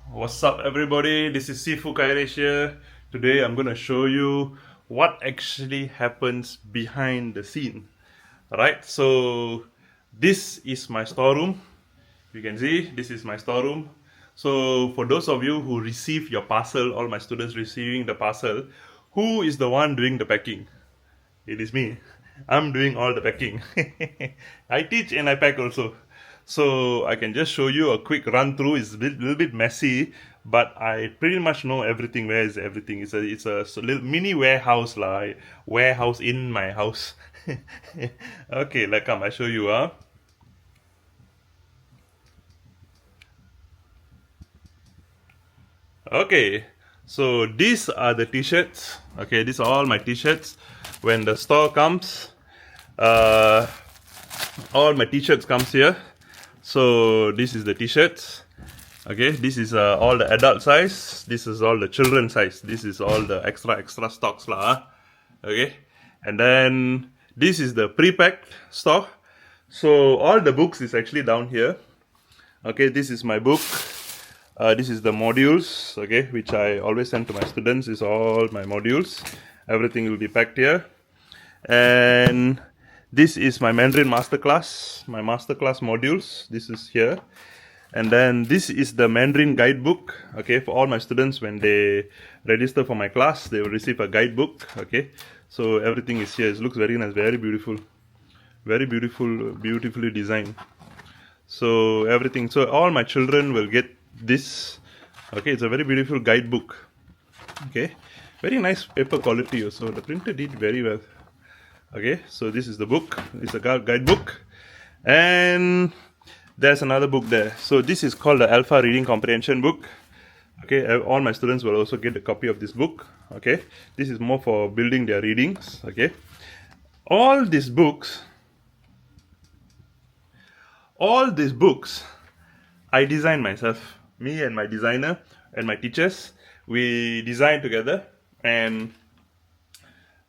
What's up, everybody? This is Sifu Kairesh here. Today, I'm going to show you what actually happens behind the scene. Alright, so this is my storeroom. You can see this is my storeroom. So, for those of you who receive your parcel, all my students receiving the parcel, who is the one doing the packing? It is me. I'm doing all the packing. I teach and I pack also. So I can just show you a quick run through. It's a little bit messy, but I pretty much know everything. Where is everything? It's a little mini warehouse lah. Warehouse in my house. Okay, like come I show you. Okay, so these are the t-shirts. Okay, these are all my t-shirts. When the store comes, uh, all my t-shirts comes here. So this is the t-shirts. Okay, this is all the adult size. This is all the children size. This is all the extra stocks lah. Okay, and then this is the pre-packed stock. So all the books is actually down here. Okay, this is my book. This is the modules, okay, which I always send to my students. Is all my modules. Everything will be packed here. And this is my Mandarin masterclass, my masterclass modules. This is here. And then this is the Mandarin guidebook, okay, for all my students. When they register for my class, they will receive a guidebook, okay. So everything is here. It looks very nice, very beautiful, beautifully designed. So everything, so all my children will get this. Okay, it's a very beautiful guidebook. Okay, very nice paper quality also. The printer did very well. Okay, so this is the book. It's a guidebook, and there's another book there. So this is called the Alpha Reading Comprehension book. Okay, all my students will also get a copy of this book. Okay, this is more for building their readings. Okay, all these books I designed myself. Me and my designer and my teachers, we design together. And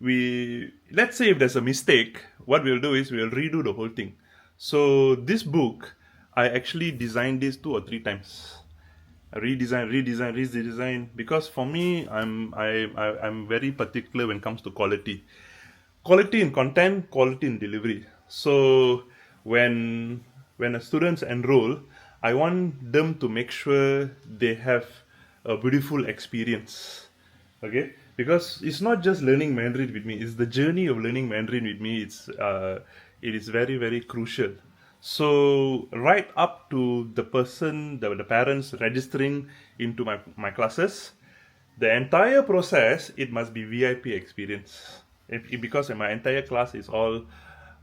let's say if there's a mistake, what we'll do is we'll redo the whole thing. So this book, I actually designed this 2 or 3 times. I redesign, because for me, I'm very particular when it comes to quality in content, quality in delivery. So when a students enroll, I want them to make sure they have a beautiful experience. Okay, because it's not just learning Mandarin with me, it's the journey of learning Mandarin with me. It is very crucial. So right up to the person, the parents registering into my classes, the entire process, it must be VIP experience. Because my entire class is all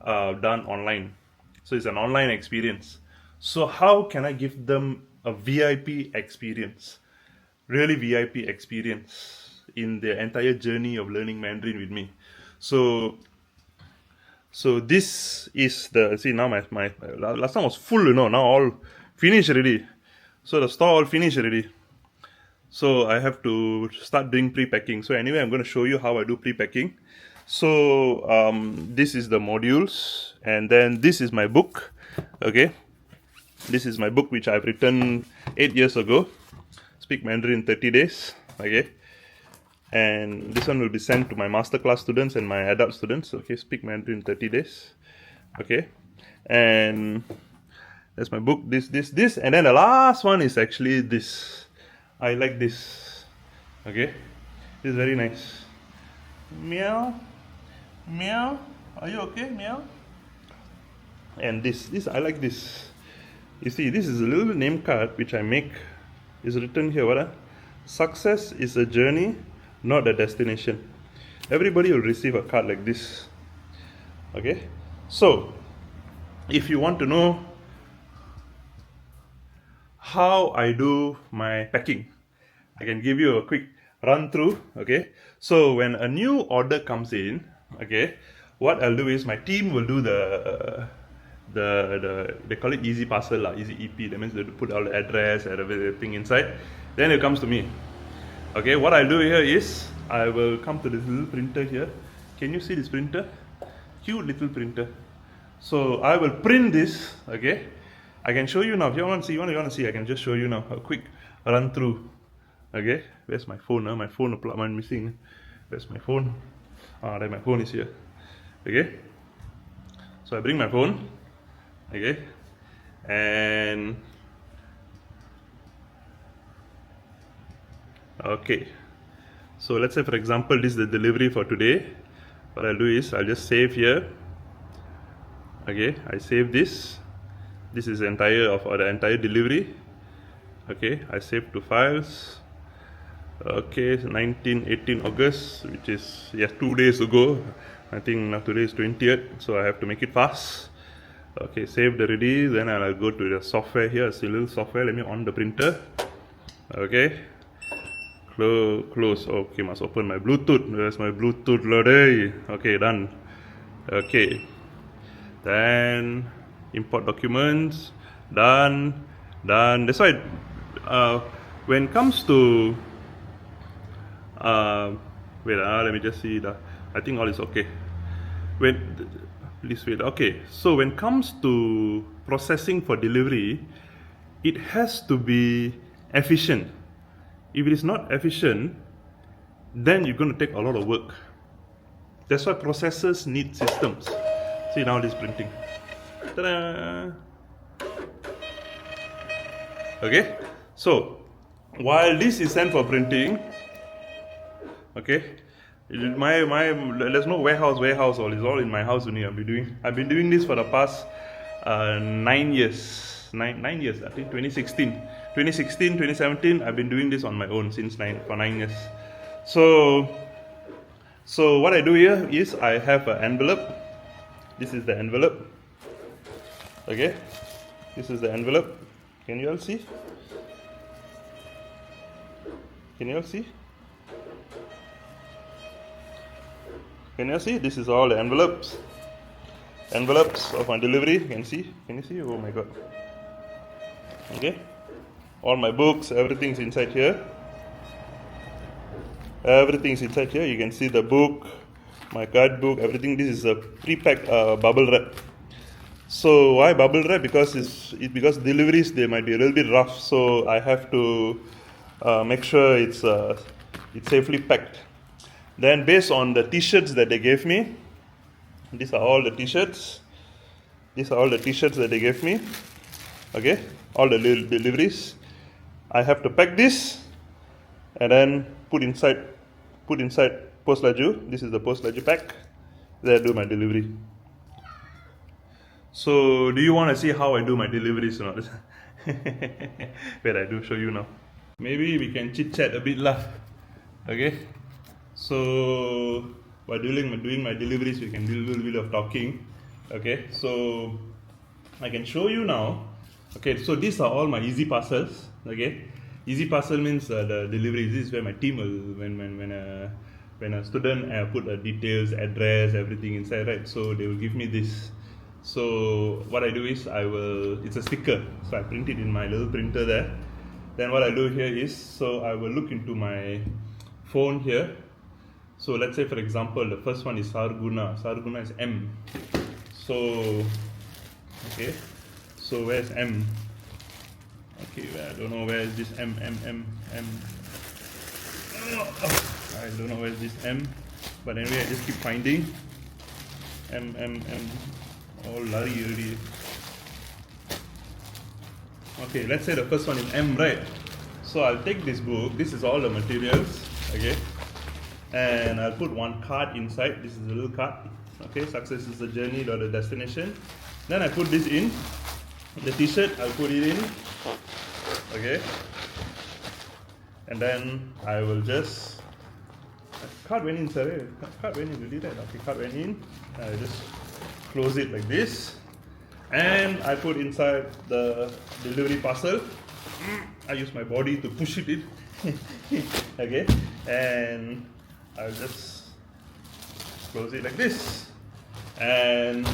done online, so it's an online experience. So how can I give them a VIP experience, really VIP experience in their entire journey of learning Mandarin with me? So this is the, see, now my last time was full, now all finished already. So the store all finished already. So I have to start doing pre-packing. So anyway, I'm going to show you how I do pre-packing. So this is the modules, and then this is my book. Okay, this is my book which I've written 8 years ago. Speak Mandarin in 30 days. Okay, and this one will be sent to my masterclass students and my adult students. Okay, Speak Mandarin in 30 days. Okay, and that's my book. This, and then the last one is actually this. I like this. Okay, this is very nice. Meow, meow. Are you okay? Meow. And this I like this. You see, this is a little name card which I make. Is written here. What? Success is a journey, not a destination. Everybody will receive a card like this. Okay. So, if you want to know how I do my packing, I can give you a quick run through. Okay, so when a new order comes in, okay, what I'll do is my team will do the they call it easy parcel lah, easy EP. That means they put all the address and everything inside. Then it comes to me. Okay, what I'll do here is I will come to this little printer here. Can you see this printer? Cute little printer. So I will print this. Okay, I can show you now. If you want to see, I can just show you now. A quick run through. Okay, where's my phone? My phone I'm missing. Where's my phone? There my phone is here. Okay, so I bring my phone. Okay, and okay, so let's say for example this is the delivery for today. What I'll do is I'll just save here. Okay, I save this. This is the entire delivery. Okay, I save to files. Okay, 18 August, which is 2 days ago. I think now today is 20th, so I have to make it fast. Okay, saved already. Then I'll go to the software here. It's a little software. Let me on the printer. Okay, close. Okay, must open my Bluetooth. Where's my Bluetooth loaded? Okay, done. Okay, then import documents. Done. That's why when it comes to wait, let me just see that. I think all is okay. Please wait. Okay, so when it comes to processing for delivery, it has to be efficient. If it is not efficient, then you're going to take a lot of work. That's why processors need systems. See, now this printing. Ta-da! Okay, so while this is sent for printing, okay, there's no warehouse all is all in my house only. I've been doing this for the past 9 years. 9 years, I think 2017 I've been doing this on my own for 9 years. So what I do here is I have an envelope. This is the envelope. Okay, this is the envelope. Can you all see? Can you all see? Can you see? This is all the envelopes of my delivery. Can you see? Oh my god. Okay, all my books, everything's inside here. You can see the book, my guide book, everything. This is a pre-packed bubble wrap. So why bubble wrap? Because because deliveries, they might be a little bit rough, so I have to make sure it's safely packed. Then based on the t-shirts that they gave me, these are all the t-shirts that they gave me. Okay, all the deliveries, I have to pack this and then put inside post laju. This is the post laju pack. Then I do my delivery. So do you want to see how I do my deliveries or not? Wait, I do show you now. Maybe we can chit chat a bit lah. Okay, so while doing my deliveries, we can do a little bit of talking. Okay, so I can show you now. Okay, so these are all my easy parcels. Okay, easy parcel means the delivery. This is where my team will when a student put the details, address, everything inside, right? So they will give me this. So what I do is it's a sticker, so I print it in my little printer there. Then what I do here is, so I will look into my phone here. So let's say for example, the first one is Sarguna is M. So okay, so where's M? Okay, I don't know where is this M. I don't know where is this M, but anyway I just keep finding M. All lari already. Okay, let's say the first one is M, right? So I'll take this book. This is all the materials. Okay, and I'll put one card inside. This is a little card. Okay, success is the journey, not the destination. Then I put this in the t-shirt. I'll put it in. Okay, and then I will just card went in, sir. Card went in. You did that. Okay, card went in. I just close it like this, and I put inside the delivery parcel. I use my body to push it in. Okay, and I'll just close it like this, and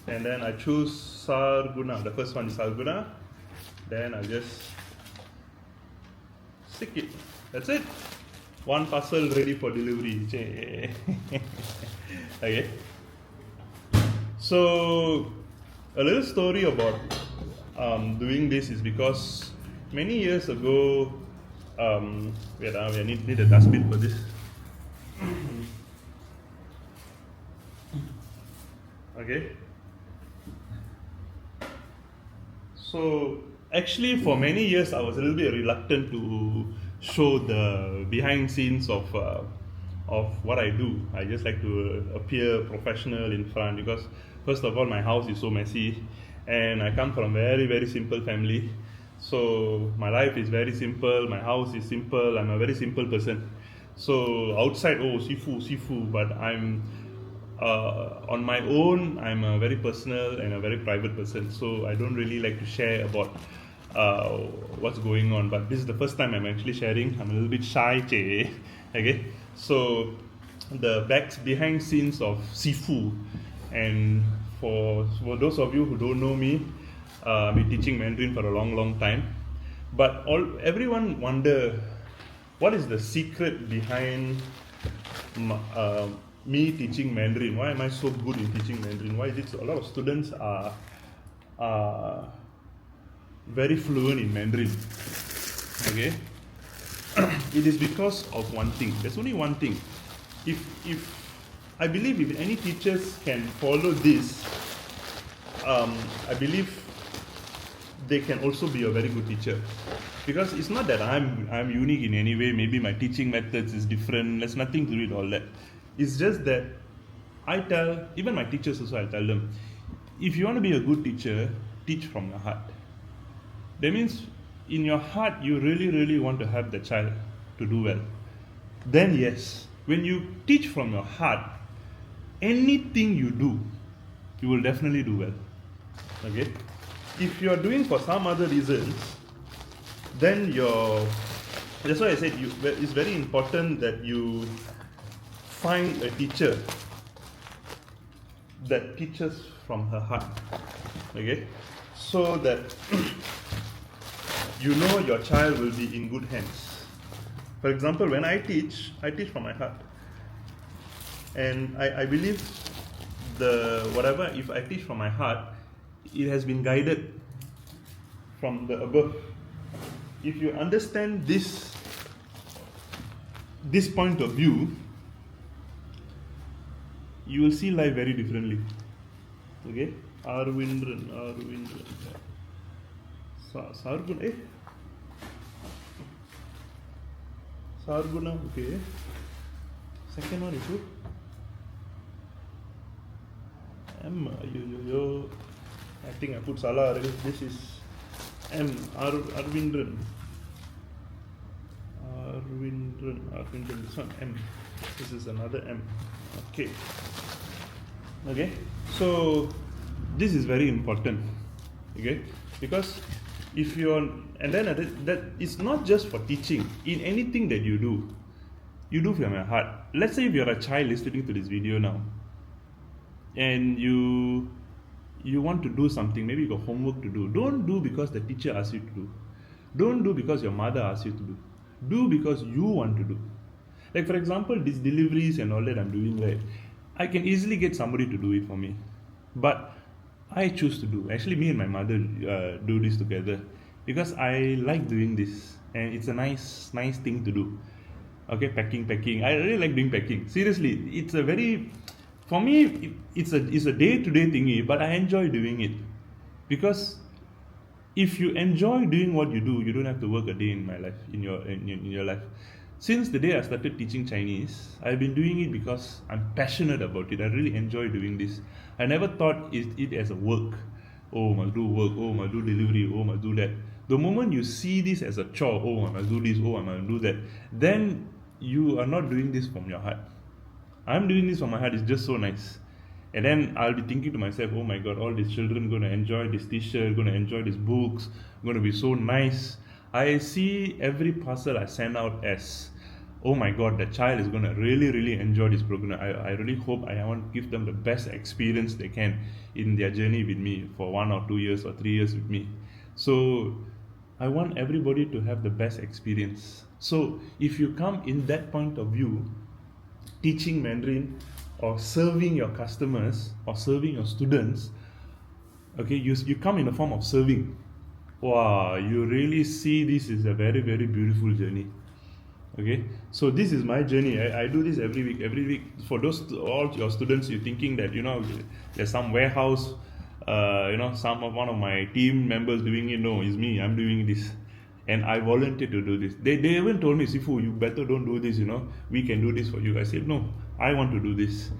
then I choose Sarguna. The first one is Sarguna. Then I'll just stick it. That's it. One parcel ready for delivery. Okay. So a little story about doing this is because many years ago, wait, we need a dustbin for this. Okay. So actually, for many years, I was a little bit reluctant to show the behind scenes of what I do. I just like to appear professional in front because, first of all, my house is so messy, and I come from a very very simple family. So my life is very simple. My house is simple. I'm a very simple person. So outside, oh, Sifu, Sifu, but on my own, I'm a very personal and a very private person, so I don't really like to share about what's going on. But this is the first time I'm actually sharing. I'm a little bit shy, che. Okay, so the behind scenes of Sifu, and for those of you who don't know me, I've been teaching Mandarin for a long, long time. But everyone wonder what is the secret behind me teaching Mandarin. Why am I so good in teaching Mandarin? Why is it a lot of students are very fluent in Mandarin? Okay, it is because of one thing. There's only one thing. If I believe if any teachers can follow this, I believe they can also be a very good teacher. Because it's not that I'm unique in any way. Maybe my teaching methods is different. There's nothing to do with all that. It's just that I tell, even my teachers also, I tell them, if you want to be a good teacher, teach from your heart. That means in your heart, you really, really want to help the child to do well. Then yes, when you teach from your heart, anything you do, you will definitely do well. Okay? If you are doing for some other reasons, then that's why I said it's very important that you find a teacher that teaches from her heart. Okay, so that you know your child will be in good hands. For example, when I teach from my heart, and I believe if I teach from my heart, it has been guided from the above. If you understand this point of view, you will see life very differently. Okay, Arvindran, Sarguna, Sarguna, okay. Second one is who? M, I think I put Salah. This is M, Arvindran. Arvindran, this one M. This is another M. Okay. So this is very important. Okay, because if you're, and then that it's not just for teaching. In anything that you do from your heart. Let's say if you're a child listening to this video now, and you want to do something, maybe you got homework to do. Don't do because the teacher asks you to do. Don't do because your mother asks you to do. Do because you want to do. Like for example, these deliveries and all that I'm doing, right? I can easily get somebody to do it for me, but I choose to do. Actually, me and my mother do this together because I like doing this, and it's a nice thing to do. Okay, packing. I really like doing packing. Seriously, it's a very, for me, it's a day-to-day thingy, but I enjoy doing it because if you enjoy doing what you do, you don't have to work a day in my life, in your life. Since the day I started teaching Chinese, I've been doing it because I'm passionate about it. I really enjoy doing this. I never thought it as a work. Oh, must do work. Oh, must do delivery. Oh, must do that. The moment you see this as a chore, oh, I must do this. Oh, I must do that. Then you are not doing this from your heart. I'm doing this from my heart. It's just so nice. And then I'll be thinking to myself, oh my God, all these children are going to enjoy this t-shirt, going to enjoy these books, going to be so nice. I see every parcel I send out as, oh my God, the child is going to really, really enjoy this program. I really hope I want to give them the best experience they can in their journey with me for 1 or 2 years or 3 years with me. So I want everybody to have the best experience. So if you come in that point of view, teaching Mandarin or serving your customers or serving your students, okay, you come in the form of serving. Wow, you really see this is a very, very beautiful journey. Okay, so this is my journey. I do this every week. Every week, for those all your students, you're thinking that there's some warehouse, some of one of my team members doing it. No, it's me. I'm doing this, and I volunteered to do this. They even told me, Sifu, you better don't do this. We can do this for you. I said no. I want to do this.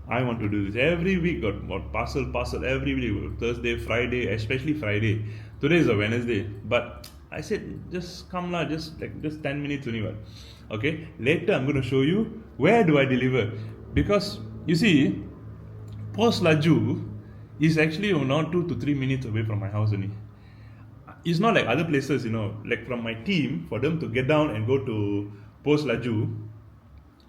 I want to do this every week. Got parcel every week. Thursday, Friday, especially Friday. Today is a Wednesday, but I said just come lah, just 10 minutes only. What? Okay. Later I'm going to show you where do I deliver, because you see, Post Laju is actually not 2 to 3 minutes away from my house only. It's not like other places, like from my team, for them to get down and go to Post Laju,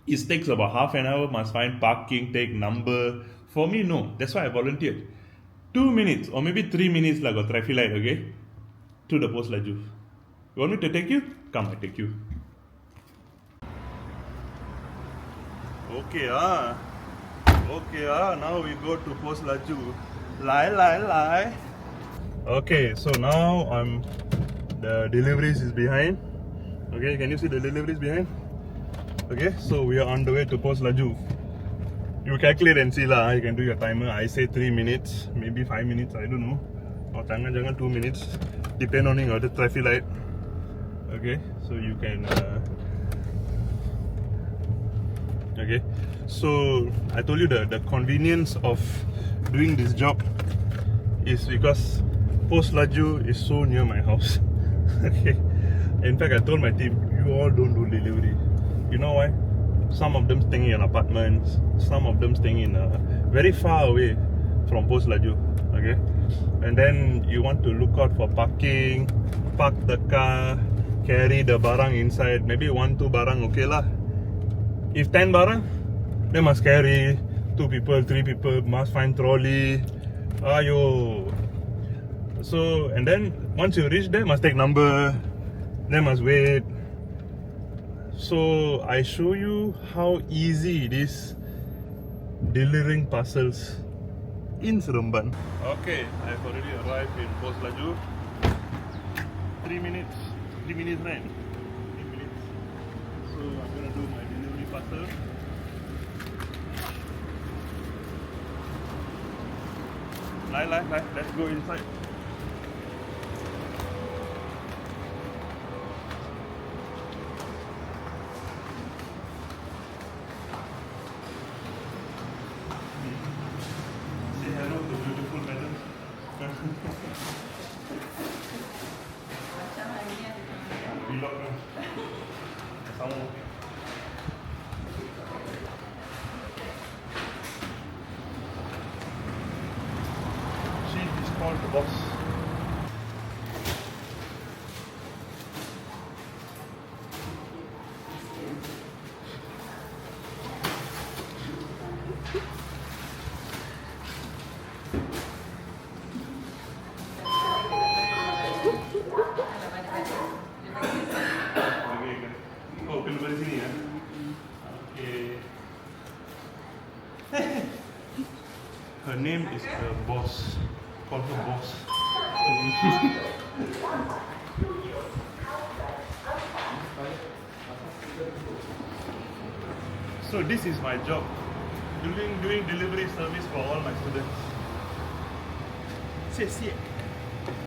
it takes about half an hour, must find parking, take number. For me, no. That's why I volunteered. 2 minutes or maybe 3 minutes like a traffic light, okay? To the Post Laju. You want me to take you? Come, I take you. Okay, now we go to Post Laju. Lie. Okay, so now the deliveries is behind. Okay, can you see the deliveries behind? Okay, so we are on the way to Post Laju. You calculate and see lah. You can do your timer. I say 3 minutes, maybe 5 minutes. I don't know. Or jangan 2 minutes, depend on the traffic light. Okay, so you can. Okay, so I told you the convenience of doing this job is because Post Laju is so near my house. Okay, in fact, I told my team, you all don't do delivery. You know why? Some of them staying in apartments, some of them staying in very far away from Post Laju. Okay, and then you want to look out for parking, park the car, carry the barang inside. Maybe 1-2 barang, okay lah. If 10 barang, they must carry 2 people, 3 people, must find trolley. Ayo. So, and then once you reach there, must take number, then must wait. So I show you how easy it is delivering parcels in Seremban. Okay, I've already arrived in Post Laju. 3 minutes. 3 minutes, right? 3 minutes. So I'm gonna do my delivery parcel. Let's go inside. Say hello to beautiful madam. Vlog kan? Sama. She is called the boss. Oh, kena balik sini ya. Okay. Her name is the boss. Call her boss. So this is my job, doing delivery service for all my students. 谢谢。